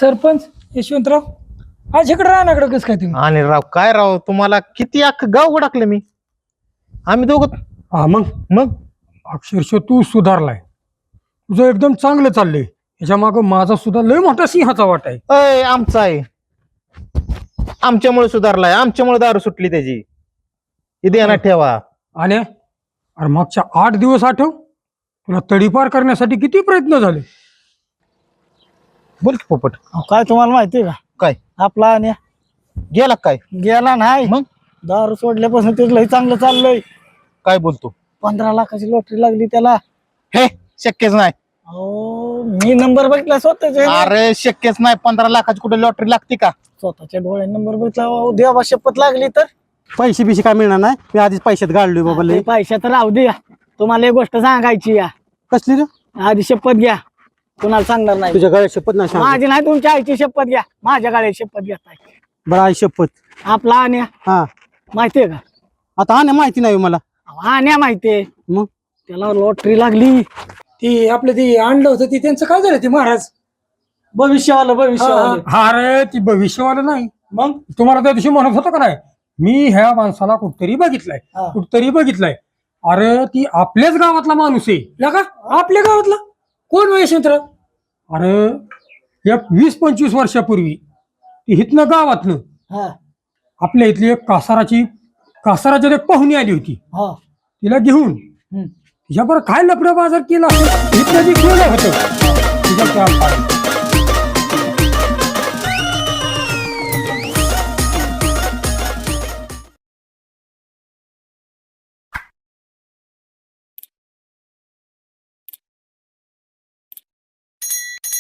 सरपंच यशवंतराव आज इकडे राहण्याकडे कसं काय तुम्ही? आणि राव काय राव तुम्हाला किती अख्खं गाव टाकलं मी. आम्ही दोघं. हा मग अक्षरशः तू सुधारलाय, तुझं एकदम चांगलं चाललंय. याच्या माग माझा सुद्धा लय मोठा सिंहाचा वाटा आहे. अय आमचा आहे, आमच्यामुळे सुधारलाय, आमच्यामुळे दारू सुटली त्याची. इथे येणार ठेवा. आणि अरे मागच्या 8 दिवस आठव, तुला तडीपार करण्यासाठी किती प्रयत्न झाले. बोल की पोपट. काय तुम्हाला माहिती आहे का? काय आपला आणि गेला काय? गेला नाही. मग दारू सोडल्यापासून ते लई चांगलं चाललंय. काय बोलतो? 15 लाखाची लॉटरी लागली त्याला. हे शक्यच नाही. अहो मी नंबर बघितला स्वतःच्या अरे शक्यच नाही. 15 लाखाची कुठे लॉटरी लागते का? स्वतःच्या डोळ्याने नंबर बघितला. अहो, देवा शपथ लागली तर पैसे बिशे काय मिळणार नाही. मी आधीच पैशात गाडलोय बाबा लय. पैशा तर राहू द्या. तुम्हाला एक गोष्ट सांगायची या. कसली रे? आधी शपथ घ्या, कुणाला सांगणार नाही. तुझ्या गळ्यात शपथ नाही सांग. माझी नाही, तुमच्या आईची शपथ घ्या. माझ्या गाड्या शपथ घेताय. बरं आई शपथ. आपला आण्या हा माहितीये का? आता हा माहिती नाही मला. आण्या माहितीये. मग त्याला लॉटरी लागली. ती आपलं ती आणलं होतं ती त्यांचं काय झालं ते महाराज? भविष्यवालं हा रे ती भविष्यवालं नाही. मग तुम्हाला त्या दिवशी म्हणत होतं का नाही, मी ह्या माणसाला कुठतरी बघितलाय, हा. कुठतरी बघितलाय. अरे ती आपल्याच गावातला माणूस आहे का? आपल्या गावातला कोण हो यशवंतराव? अरे एक 20-25 वर्षापूर्वी ती हितनं गावातनं हा आपल्या इथली एक कासाराच्या एक पाहुणी आली होती. हा तिला घेऊन हम्म. तिच्याबरोबर काय लफडा बाजार केला इथलं जे केलं होतं तिच्या